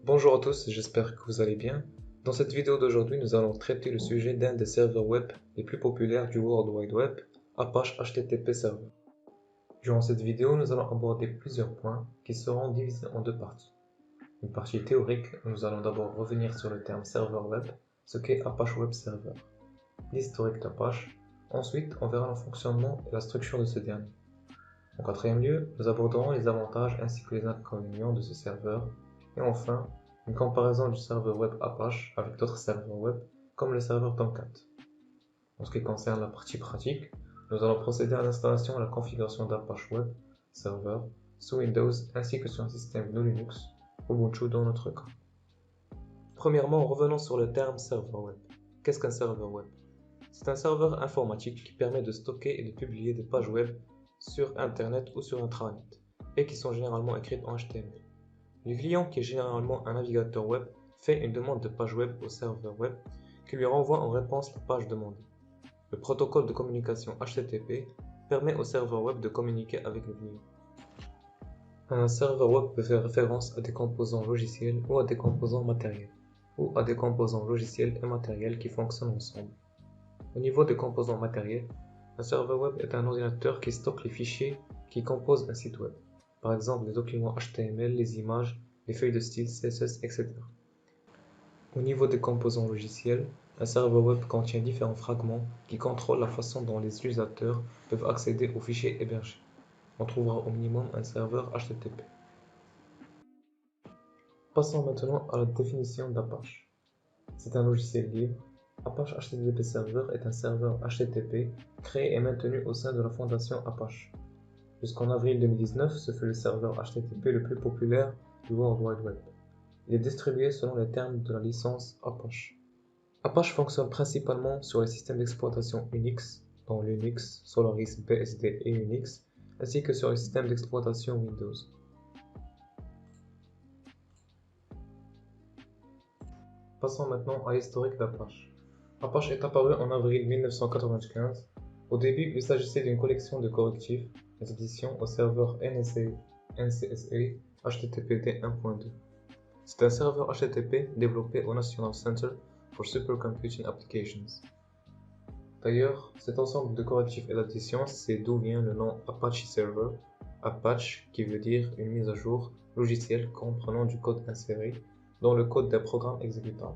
Bonjour à tous, j'espère que vous allez bien. Dans cette vidéo d'aujourd'hui, nous allons traiter le sujet d'un des serveurs web les plus populaires du World Wide Web, Apache HTTP Server. Durant cette vidéo, nous allons aborder plusieurs points qui seront divisés en deux parties. Une partie théorique, où nous allons d'abord revenir sur le terme serveur web, ce qu'est Apache Web Server, l'historique d'Apache. Ensuite, on verra le fonctionnement et la structure de ce dernier. En quatrième lieu, nous aborderons les avantages ainsi que les inconvénients de ce serveur. Et enfin, une comparaison du serveur web Apache avec d'autres serveurs web, comme le serveur Tomcat. En ce qui concerne la partie pratique, nous allons procéder à l'installation et à la configuration d'Apache Web Server sous Windows ainsi que sur un système GNU Linux, Ubuntu dans notre cas. Premièrement, revenons sur le terme serveur web. Qu'est-ce qu'un serveur web? C'est un serveur informatique qui permet de stocker et de publier des pages web sur Internet ou sur intranet, et qui sont généralement écrites en HTML. Le client, qui est généralement un navigateur web, fait une demande de page web au serveur web qui lui renvoie en réponse la page demandée. Le protocole de communication HTTP permet au serveur web de communiquer avec le client. Un serveur web peut faire référence à des composants logiciels ou à des composants matériels, ou à des composants logiciels et matériels qui fonctionnent ensemble. Au niveau des composants matériels, un serveur web est un ordinateur qui stocke les fichiers qui composent un site web. Par exemple les documents HTML, les images, les feuilles de style CSS, etc. Au niveau des composants logiciels, un serveur web contient différents fragments qui contrôlent la façon dont les utilisateurs peuvent accéder aux fichiers hébergés. On trouvera au minimum un serveur HTTP. Passons maintenant à la définition d'Apache. C'est un logiciel libre. Apache HTTP Server est un serveur HTTP créé et maintenu au sein de la fondation Apache. Jusqu'en avril 2019, ce fut le serveur HTTP le plus populaire du World Wide Web. Il est distribué selon les termes de la licence Apache. Apache fonctionne principalement sur les systèmes d'exploitation Unix, dont Linux, Solaris, BSD et Unix, ainsi que sur les systèmes d'exploitation Windows. Passons maintenant à l'historique d'Apache. Apache est apparu en avril 1995. Au début, il s'agissait d'une collection de correctifs et d'additions au serveur NCSA HTTPD 1.2. C'est un serveur HTTP développé au National Center for Supercomputing Applications. D'ailleurs, cet ensemble de correctifs et d'additions, c'est d'où vient le nom Apache Server, Apache qui veut dire une mise à jour logicielle comprenant du code inséré dans le code d'un programme exécutable.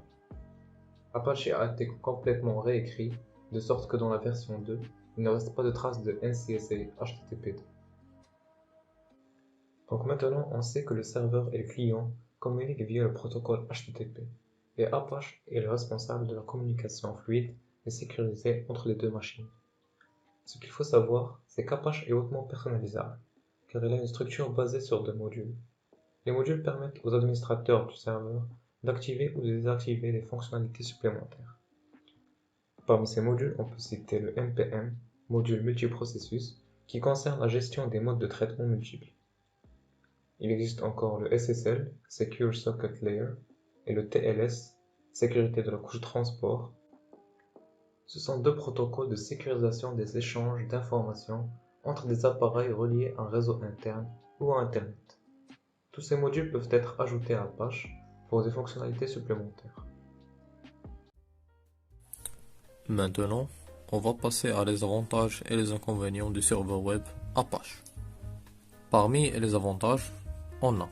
Apache a été complètement réécrit, de sorte que dans la version 2, il ne reste pas de traces de NCSA HTTP2. Donc maintenant, on sait que le serveur et le client communiquent via le protocole HTTP, et Apache est le responsable de la communication fluide et sécurisée entre les deux machines. Ce qu'il faut savoir, c'est qu'Apache est hautement personnalisable, car il a une structure basée sur deux modules. Les modules permettent aux administrateurs du serveur d'activer ou de désactiver des fonctionnalités supplémentaires. Parmi ces modules, on peut citer le MPM, module multiprocessus, qui concerne la gestion des modes de traitement multiples. Il existe encore le SSL, Secure Socket Layer, et le TLS, sécurité de la couche transport. Ce sont deux protocoles de sécurisation des échanges d'informations entre des appareils reliés à un réseau interne ou à Internet. Tous ces modules peuvent être ajoutés à Apache pour des fonctionnalités supplémentaires. Maintenant, on va passer à les avantages et les inconvénients du serveur web Apache. Parmi les avantages, on a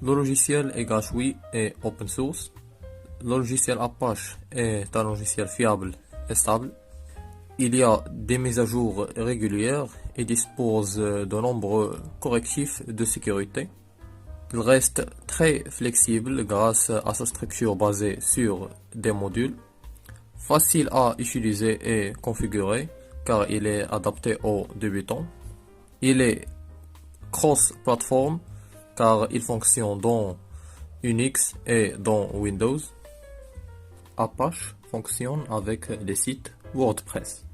le logiciel est gratuit et open source. Le logiciel Apache est un logiciel fiable et stable. Il y a des mises à jour régulières et dispose de nombreux correctifs de sécurité. Il reste très flexible grâce à sa structure basée sur des modules. Facile à utiliser et configurer car il est adapté aux débutants. Il est cross-platform car il fonctionne dans Unix et dans Windows. Apache fonctionne avec les sites WordPress.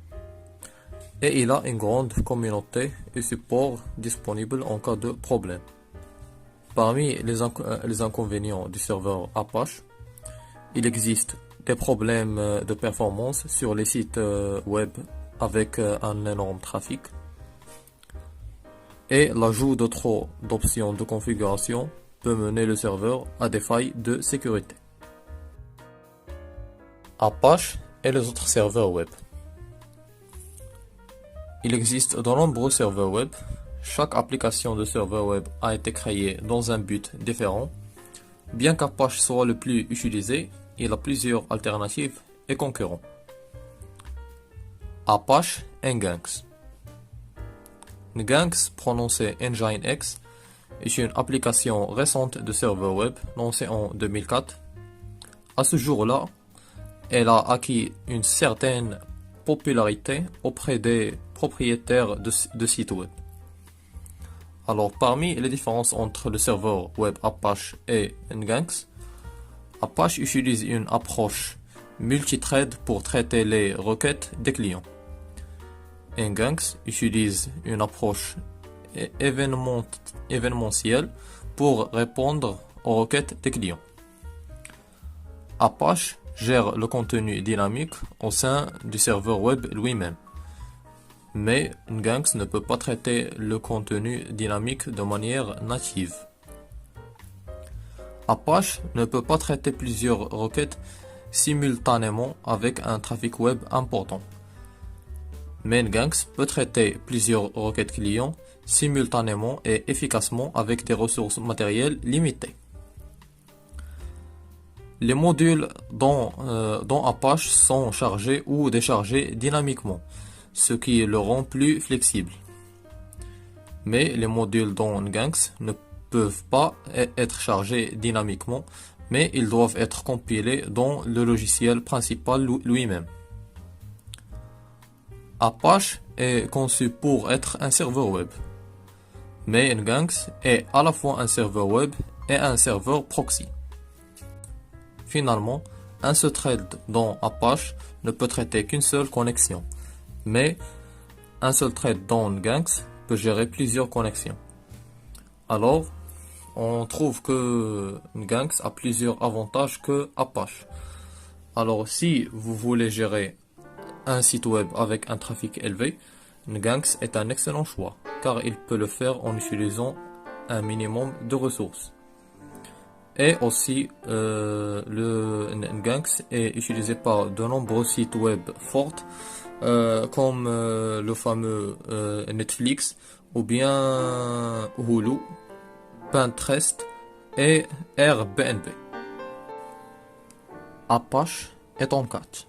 Et il a une grande communauté et support disponible en cas de problème. Parmi les inconvénients du serveur Apache, il existe des problèmes de performance sur les sites web avec un énorme trafic et l'ajout de trop d'options de configuration peut mener le serveur à des failles de sécurité. Apache et les autres serveurs web. Il existe de nombreux serveurs web. Chaque application de serveur web a été créée dans un but différent. Bien qu'Apache soit le plus utilisé, il a plusieurs alternatives et concurrents. Apache Nginx. Nginx, prononcé Nginx, est une application récente de serveur web lancée en 2004. À ce jour-là, elle a acquis une certaine popularité auprès des propriétaires de sites web. Alors, parmi les différences entre le serveur web Apache et Nginx, Apache utilise une approche multithread pour traiter les requêtes des clients. Nginx utilise une approche événementielle pour répondre aux requêtes des clients. Apache gère le contenu dynamique au sein du serveur web lui-même. Mais Nginx ne peut pas traiter le contenu dynamique de manière native. Apache ne peut pas traiter plusieurs requêtes simultanément avec un trafic web important. Mais Nginx peut traiter plusieurs requêtes clients simultanément et efficacement avec des ressources matérielles limitées. Les modules dans Apache sont chargés ou déchargés dynamiquement, ce qui le rend plus flexible. Mais les modules dans Nginx ne peuvent pas être chargés dynamiquement, mais ils doivent être compilés dans le logiciel principal lui-même. Apache est conçu pour être un serveur web, mais Nginx est à la fois un serveur web et un serveur proxy. Finalement, un seul thread dans Apache ne peut traiter qu'une seule connexion, mais un seul thread dans Nginx peut gérer plusieurs connexions. Alors, on trouve que Nginx a plusieurs avantages que Apache. Alors, si vous voulez gérer un site web avec un trafic élevé, Nginx est un excellent choix, car il peut le faire en utilisant un minimum de ressources. Et aussi, le Nginx est utilisé par de nombreux sites web forts, comme le fameux Netflix, ou bien Hulu, Pinterest et Airbnb. Apache et Tomcat.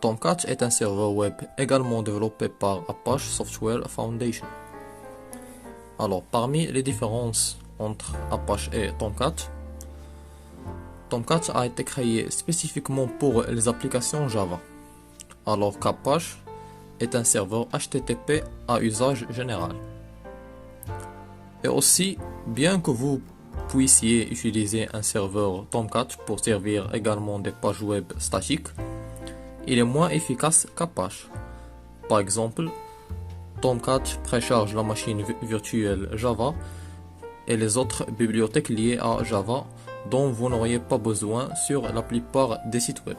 Tomcat est un serveur web également développé par Apache Software Foundation. Alors, parmi les différences entre Apache et Tomcat, Tomcat a été créé spécifiquement pour les applications Java, alors qu'Apache est un serveur HTTP à usage général. Et aussi, bien que vous puissiez utiliser un serveur Tomcat pour servir également des pages web statiques, il est moins efficace qu'Apache. Par exemple, Tomcat précharge la machine virtuelle Java et les autres bibliothèques liées à Java dont vous n'auriez pas besoin sur la plupart des sites web.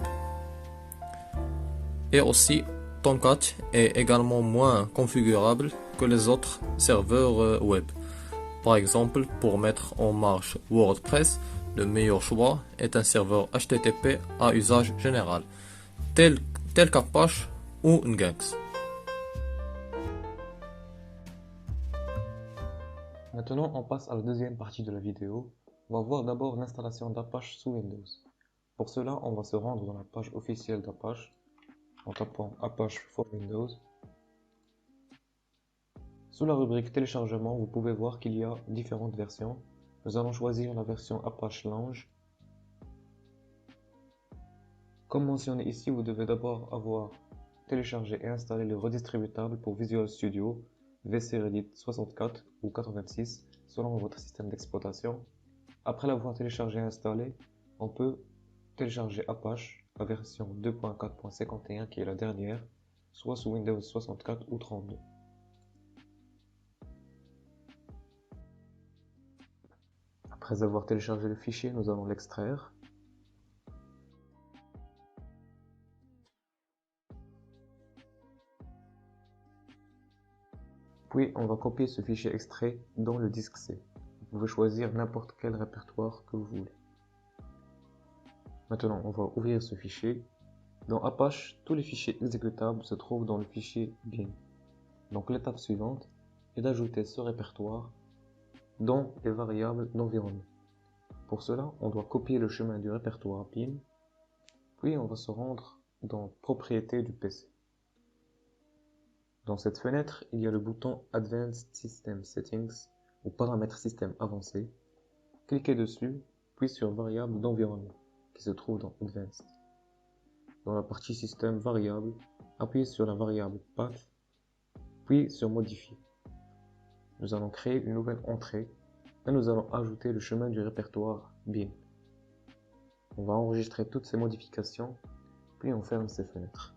Et aussi, Tomcat est également moins configurable que les autres serveurs web. Par exemple, pour mettre en marche WordPress, le meilleur choix est un serveur HTTP à usage général, tel qu'Apache ou Nginx. Maintenant, on passe à la deuxième partie de la vidéo. On va voir d'abord l'installation d'Apache sous Windows. Pour cela, on va se rendre dans la page officielle d'Apache en tapant Apache for Windows. Sous la rubrique téléchargement, vous pouvez voir qu'il y a différentes versions. Nous allons choisir la version Apache Lounge. Comme mentionné ici, vous devez d'abord avoir téléchargé et installé le redistributable pour Visual Studio VC Redit 64 ou 86 selon votre système d'exploitation. Après l'avoir téléchargé et installé, on peut télécharger Apache, la version 2.4.51 qui est la dernière, soit sous Windows 64 ou 32. Après avoir téléchargé le fichier, nous allons l'extraire. Puis on va copier ce fichier extrait dans le disque C. Vous pouvez choisir n'importe quel répertoire que vous voulez. Maintenant, on va ouvrir ce fichier. Dans Apache, tous les fichiers exécutables se trouvent dans le fichier bin. Donc l'étape suivante est d'ajouter ce répertoire dans les variables d'environnement. Pour cela, on doit copier le chemin du répertoire bin, puis on va se rendre dans Propriétés du PC. Dans cette fenêtre, il y a le bouton Advanced System Settings ou Paramètres système avancés. Cliquez dessus, puis sur Variables d'environnement qui se trouve dans Advanced. Dans la partie Système Variable, appuyez sur la variable Path, puis sur Modifier. Nous allons créer une nouvelle entrée et nous allons ajouter le chemin du répertoire bin. On va enregistrer toutes ces modifications, puis on ferme ces fenêtres.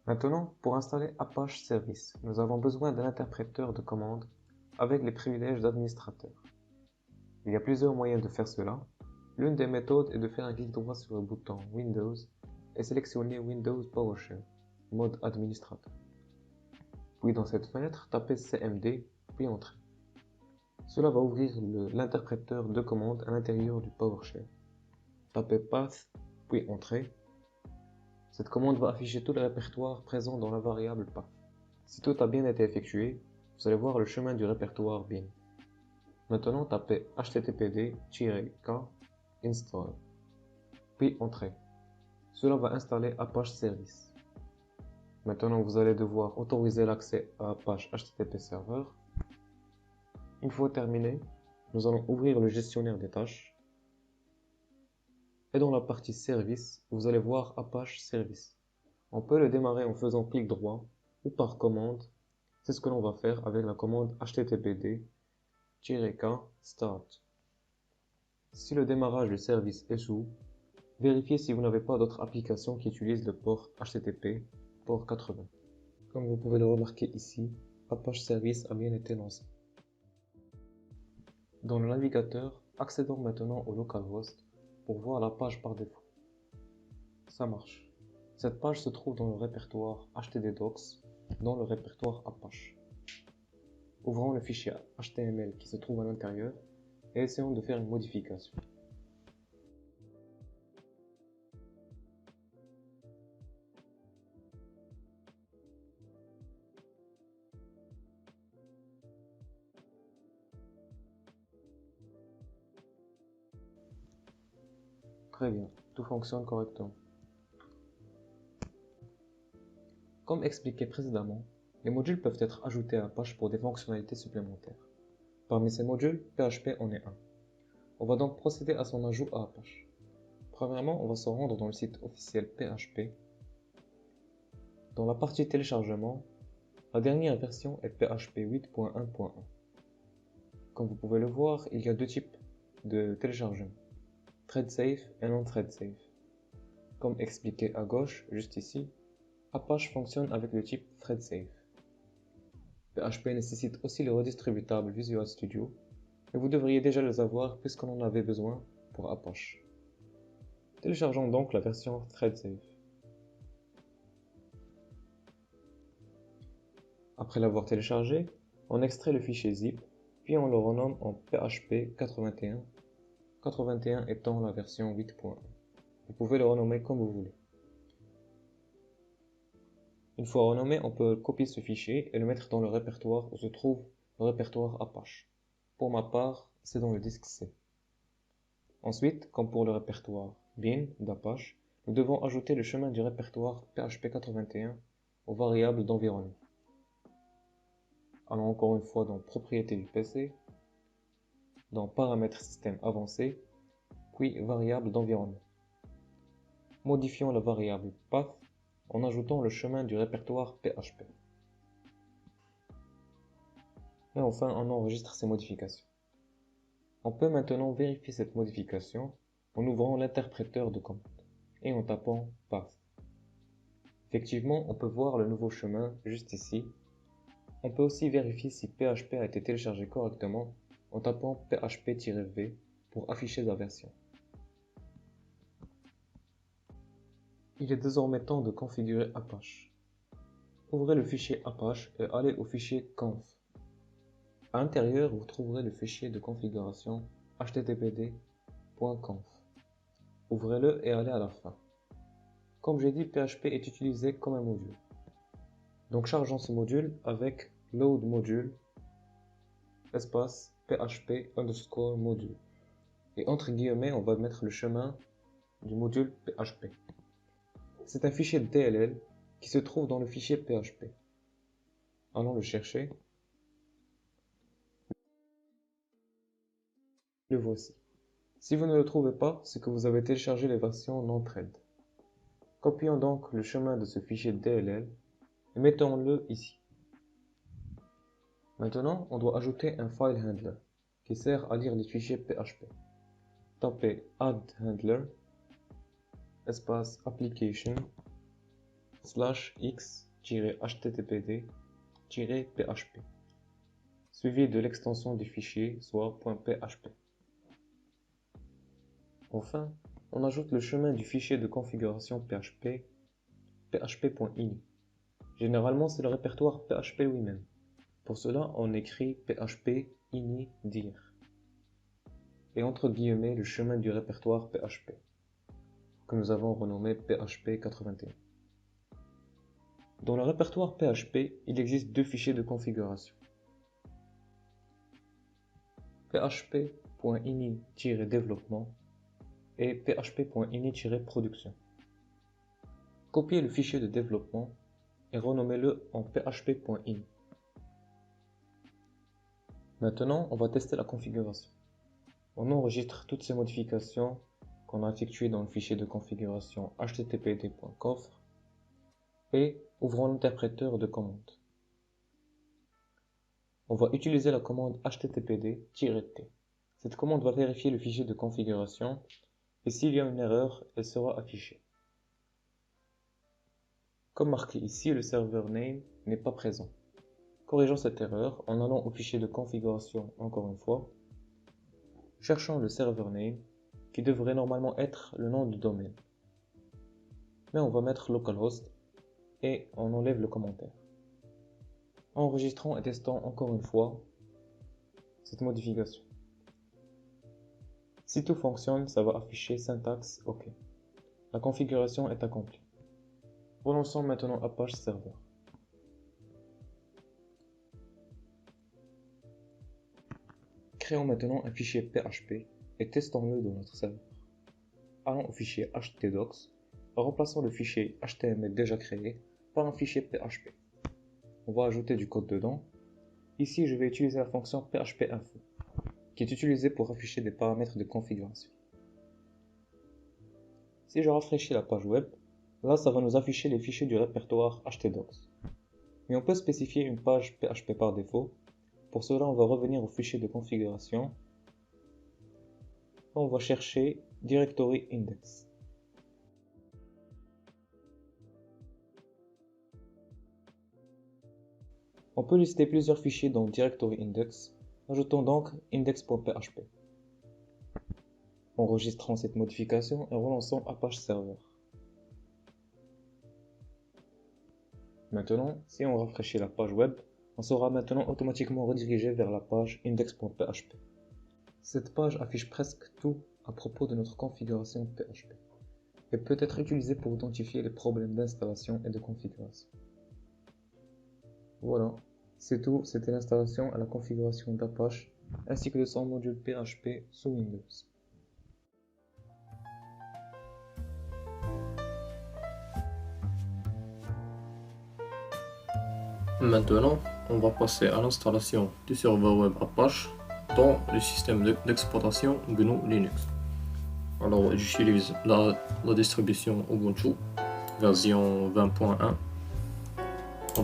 Maintenant, pour installer Apache Service, nous avons besoin d'un interpréteur de commande avec les privilèges d'administrateur. Il y a plusieurs moyens de faire cela. L'une des méthodes est de faire un clic droit sur le bouton Windows et sélectionner Windows PowerShell, mode administrateur. Puis dans cette fenêtre, tapez CMD, puis Entrée. Cela va ouvrir l'interpréteur de commande à l'intérieur du PowerShell. Tapez Path, puis Entrée. Cette commande va afficher tout le répertoire présent dans la variable Path. Si tout a bien été effectué, vous allez voir le chemin du répertoire bin. Maintenant, tapez httpd-k install, puis Entrée. Cela va installer Apache Service. Maintenant, vous allez devoir autoriser l'accès à Apache HTTP Server. Une fois terminé, nous allons ouvrir le gestionnaire des tâches. Et dans la partie Service, vous allez voir Apache Service. On peut le démarrer en faisant clic droit ou par commande. C'est ce que l'on va faire avec la commande httpd-k start. Si le démarrage du service échoue, vérifiez si vous n'avez pas d'autres applications qui utilisent le port HTTP, port 80. Comme vous pouvez le remarquer ici, Apache Service a bien été lancé. Dans le navigateur, accédons maintenant au localhost pour voir la page par défaut. Ça marche. Cette page se trouve dans le répertoire htdocs, dans le répertoire Apache. Ouvrons le fichier HTML qui se trouve à l'intérieur et essayons de faire une modification. Très bien, tout fonctionne correctement. Comme expliqué précédemment, les modules peuvent être ajoutés à Apache pour des fonctionnalités supplémentaires. Parmi ces modules, PHP en est un. On va donc procéder à son ajout à Apache. Premièrement, on va se rendre dans le site officiel PHP. Dans la partie téléchargement, la dernière version est PHP 8.1.1. Comme vous pouvez le voir, il y a deux types de téléchargement, thread-safe et non-thread-safe. Comme expliqué à gauche, juste ici, Apache fonctionne avec le type thread-safe. PHP nécessite aussi le redistributable Visual Studio, et vous devriez déjà les avoir puisqu'on en avait besoin pour Apache. Téléchargeons donc la version thread-safe. Après l'avoir téléchargé, on extrait le fichier zip, puis on le renomme en PHP 81, 81 étant la version 8.1. Vous pouvez le renommer comme vous voulez. Une fois renommé, on peut copier ce fichier et le mettre dans le répertoire où se trouve le répertoire Apache. Pour ma part, c'est dans le disque C. Ensuite, comme pour le répertoire bin d'Apache, nous devons ajouter le chemin du répertoire PHP 81 aux variables d'environnement. Allons encore une fois dans Propriétés du PC, dans Paramètres système avancés, puis Variables d'environnement. Modifions la variable Path en ajoutant le chemin du répertoire PHP. Et enfin, on enregistre ces modifications. On peut maintenant vérifier cette modification en ouvrant l'interpréteur de commande et en tapant Path. Effectivement, on peut voir le nouveau chemin juste ici. On peut aussi vérifier si PHP a été téléchargé correctement en tapant php-v pour afficher la version. Il est désormais temps de configurer Apache. Ouvrez le fichier Apache et allez au fichier conf. À l'intérieur, vous trouverez le fichier de configuration httpd.conf. Ouvrez-le et allez à la fin. Comme j'ai dit, PHP est utilisé comme un module. Donc chargeons ce module avec load module espace php underscore module. Et entre guillemets, on va mettre le chemin du module PHP. C'est un fichier DLL qui se trouve dans le fichier PHP. Allons le chercher. Le voici. Si vous ne le trouvez pas, c'est que vous avez téléchargé les versions non-trade. Copions donc le chemin de ce fichier DLL et mettons-le ici. Maintenant, on doit ajouter un file handler qui sert à lire les fichiers PHP. Tapez add handler espace application /x-httpd-php suivi de l'extension du fichier, soit .php. Enfin, on ajoute le chemin du fichier de configuration PHP, php.ini. Généralement, c'est le répertoire PHP lui-même. Pour cela, on écrit php ini dir et entre guillemets le chemin du répertoire PHP que nous avons renommé PHP 81. Dans le répertoire PHP, il existe deux fichiers de configuration. php.ini-développement et php.ini-production. Copiez le fichier de développement et renommez-le en php.ini. Maintenant, on va tester la configuration. On enregistre toutes ces modifications qu'on a effectuées dans le fichier de configuration httpd.conf et ouvrons l'interpréteur de commande. On va utiliser la commande httpd-t. Cette commande va vérifier le fichier de configuration et s'il y a une erreur, elle sera affichée. Comme marqué ici, le serveur name n'est pas présent. Corrigeons cette erreur en allant au fichier de configuration encore une fois. Cherchons le serveur name qui devrait normalement être le nom du domaine. Mais on va mettre localhost et on enlève le commentaire. Enregistrons et testons encore une fois cette modification. Si tout fonctionne, ça va afficher syntaxe OK. La configuration est accomplie. Relançons maintenant Apache Server. Créons maintenant un fichier PHP et testons-le dans notre serveur. Allons au fichier htdocs en remplaçant le fichier HTML déjà créé par un fichier PHP. On va ajouter du code dedans. Ici, je vais utiliser la fonction php-info qui est utilisée pour afficher des paramètres de configuration. Si je rafraîchis la page web, là ça va nous afficher les fichiers du répertoire htdocs. Mais on peut spécifier une page PHP par défaut. Pour cela, on va revenir au fichier de configuration. On va chercher directory index. On peut lister plusieurs fichiers dans directory index. Ajoutons donc index.php. Enregistrons cette modification et relançons Apache Server. Maintenant, si on rafraîchit la page web, on sera maintenant automatiquement redirigé vers la page index.php. Cette page affiche presque tout à propos de notre configuration PHP et peut être utilisée pour identifier les problèmes d'installation et de configuration. Voilà, c'est tout, c'était l'installation à la configuration d'Apache ainsi que de son module PHP sous Windows. Maintenant, on va passer à l'installation du serveur web Apache dans le système d'exploitation GNU Linux. Alors, j'utilise la distribution Ubuntu version 20.1.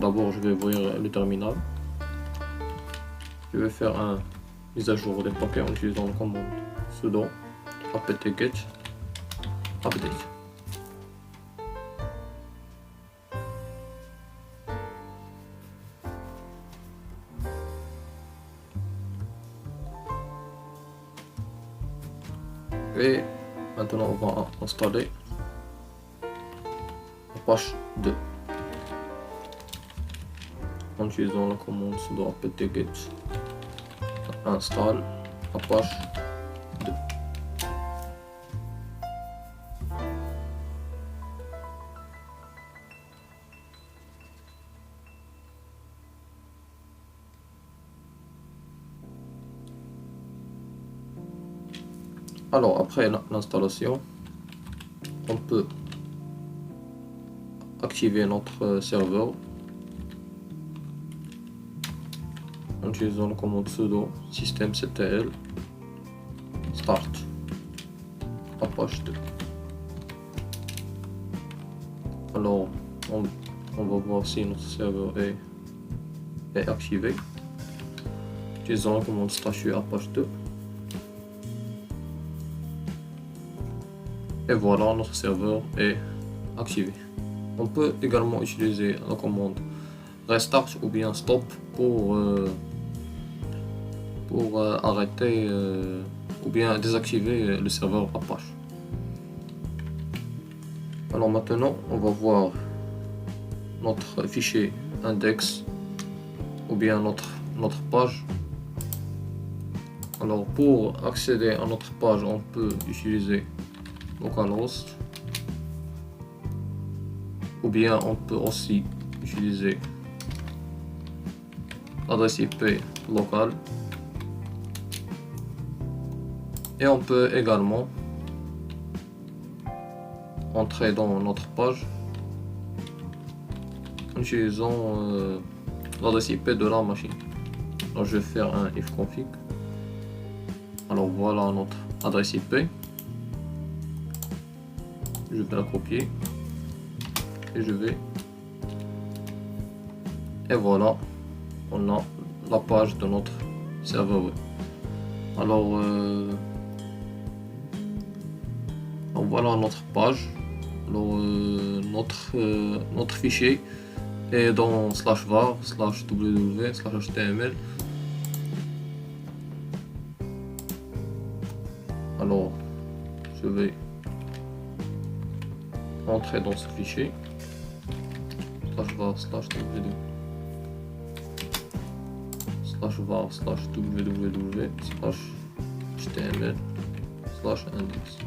D'abord, je vais ouvrir le terminal. Je vais faire un mise à jour des paquets en utilisant la commande sudo apt-get update. Et maintenant, on va installer Apache 2 en utilisant la commande sudo apt-get install Apache 2. Alors après l'installation, on peut activer notre serveur en utilisant la commande sudo systemctl start Apache 2. Alors on va voir si notre serveur est activé. Utilisant la commande statut Apache 2. Et voilà, notre serveur est activé. On peut également utiliser la commande restart ou bien stop pour arrêter ou bien désactiver le serveur Apache. Alors maintenant, on va voir notre fichier index ou bien notre page. Alors pour accéder à notre page, on peut utiliser localhost ou bien on peut aussi utiliser l'adresse IP locale et on peut également entrer dans notre page en utilisant l'adresse IP de la machine. Alors je vais faire un ifconfig. Alors voilà notre adresse IP. Je vais la copier et et voilà, on a la page de notre serveur web. Alors voilà notre page. Alors notre fichier est dans /var /ww/html. Alors je vais entrer dans ce fichier /var /www/html/index.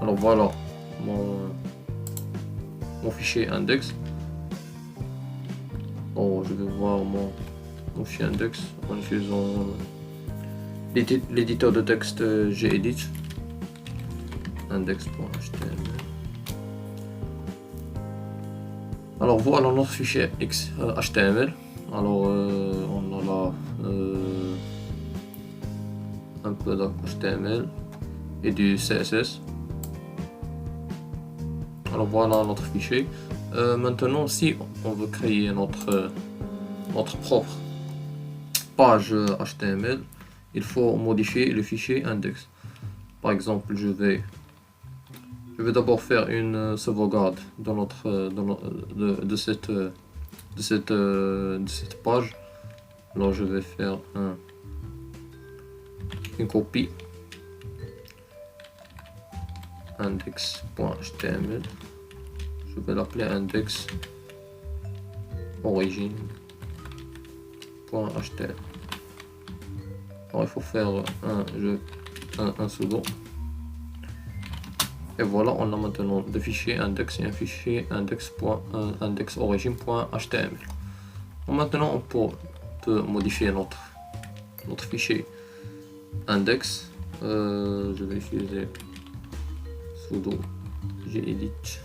Alors voilà mon fichier index. Oh, je vais voir mon fichier index en utilisant l'éditeur de texte gedit index.html. Alors voilà notre fichier HTML. Alors on a là un peu d'HTML et du CSS. Alors voilà notre fichier. Maintenant, si on veut créer notre propre page HTML, il faut modifier le fichier index. Par exemple, je vais d'abord faire une sauvegarde de cette page. Alors je vais faire une copie index.html. Je vais l'appeler index origin.html. Alors il faut faire un sudo. Et voilà, on a maintenant deux fichiers index et un fichier indexorigin.html. Maintenant on peut modifier notre fichier index. Je vais utiliser sudo gedit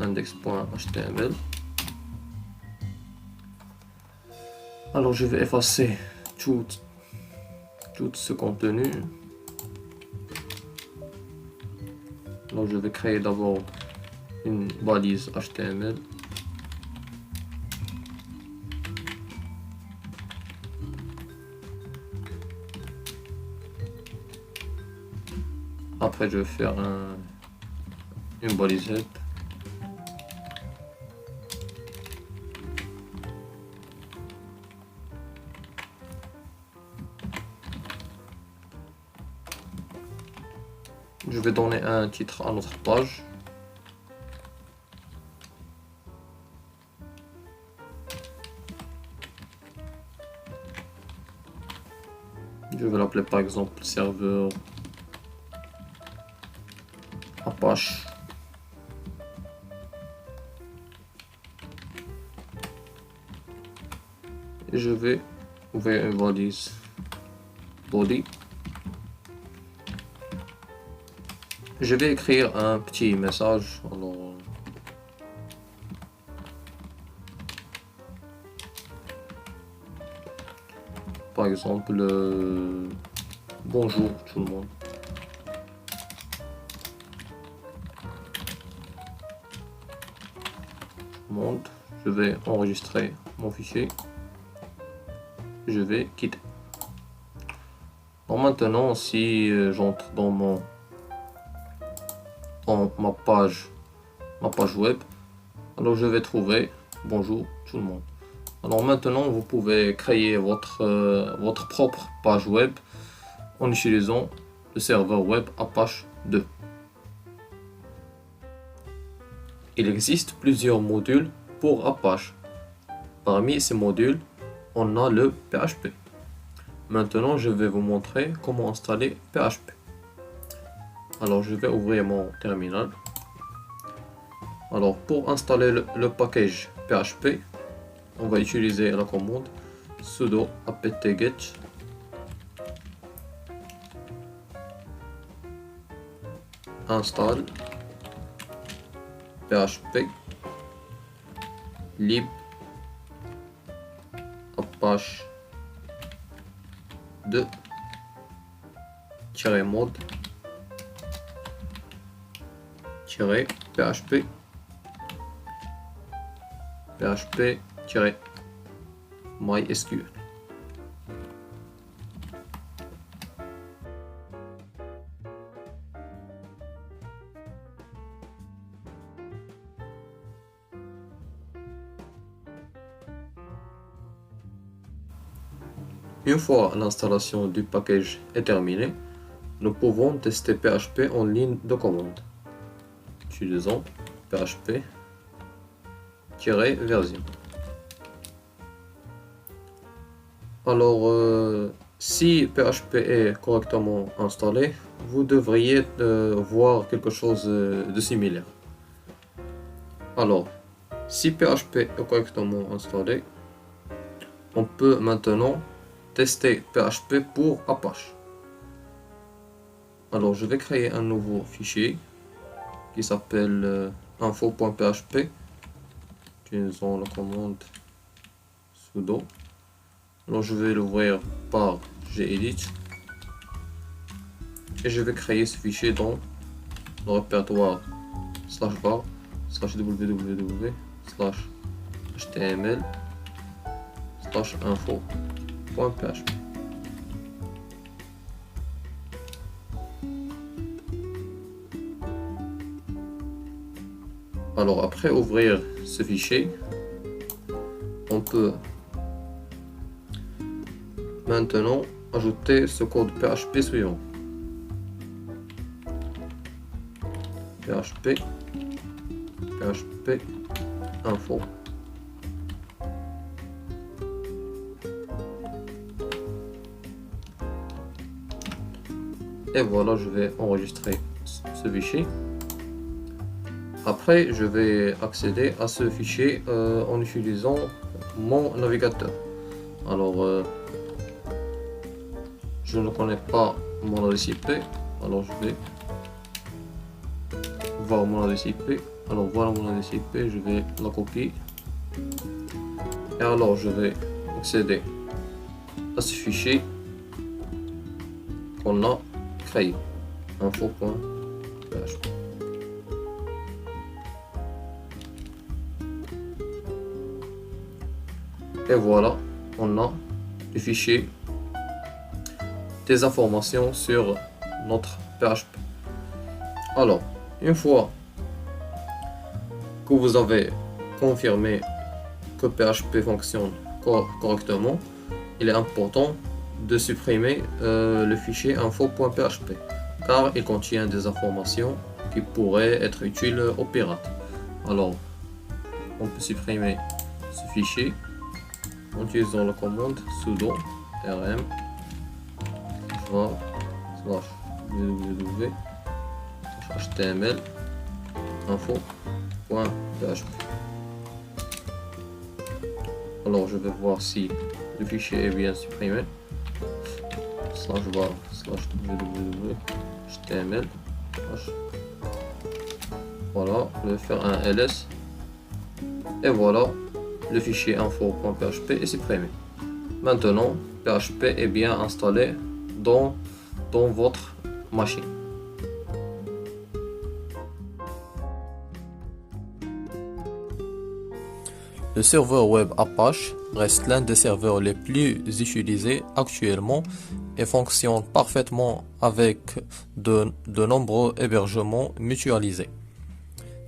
index.html. Alors je vais effacer tout ce contenu. Alors je vais créer d'abord une balise HTML. Après je vais faire une balise help. Je vais donner un titre à notre page. Je vais l'appeler par exemple serveur Apache. Et je vais ouvrir une valise body. Je vais écrire un petit message. Alors, par exemple, bonjour tout le monde. Je vais enregistrer mon fichier. Je vais quitter. Donc maintenant, si j'entre dans ma page web, alors je vais trouver bonjour tout le monde. Alors maintenant, vous pouvez créer votre propre page web en utilisant le serveur web Apache 2. Il existe plusieurs modules pour Apache. Parmi ces modules, on a le PHP. Maintenant, je vais vous montrer comment installer PHP. Alors, je vais ouvrir mon terminal. Alors, pour installer le package PHP, on va utiliser la commande sudo apt-get install php lib apache 2-mode php php-mysql. Une fois l'installation du package est terminée, nous pouvons tester PHP en ligne de commande. Utilisons php-version. Alors, si PHP est correctement installé, vous devriez voir quelque chose de similaire. Alors, si PHP est correctement installé, on peut maintenant tester PHP pour Apache. Alors, je vais créer un nouveau fichier qui s'appelle info.php. Utilisons la commande sudo. Alors, je vais l'ouvrir par gedit et je vais créer ce fichier dans le répertoire /var /www/html/info.php. Alors après ouvrir ce fichier, on peut maintenant ajouter ce code PHP suivant. PHP info. Et voilà, je vais enregistrer ce fichier. Après, je vais accéder à ce fichier en utilisant mon navigateur. Alors, je ne connais pas mon adresse IP, alors je vais voir mon adresse IP. Alors voilà mon adresse IP, je vais la copier. Et alors je vais accéder à ce fichier qu'on a créé, info.php. Et voilà, on a le fichier des informations sur notre PHP. Alors, une fois que vous avez confirmé que PHP fonctionne correctement, il est important de supprimer le fichier info.php car il contient des informations qui pourraient être utiles aux pirates. Alors, on peut supprimer ce fichier en utilisant la commande sudo rm java/www/html info.php. Alors je vais voir si le fichier est bien supprimé. /var/www/html. Voilà, je vais faire un ls. Et voilà, le fichier info.php est supprimé. Maintenant, PHP est bien installé dans votre machine. Le serveur web Apache reste l'un des serveurs les plus utilisés actuellement et fonctionne parfaitement avec de nombreux hébergements mutualisés.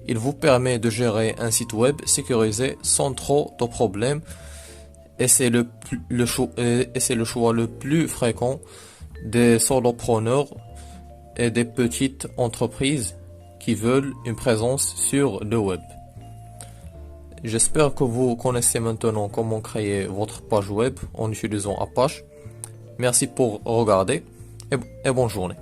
Il vous permet de gérer un site web sécurisé sans trop de problèmes et c'est le choix le plus fréquent des solopreneurs et des petites entreprises qui veulent une présence sur le web. J'espère que vous connaissez maintenant comment créer votre page web en utilisant Apache. Merci pour regarder et bonne journée.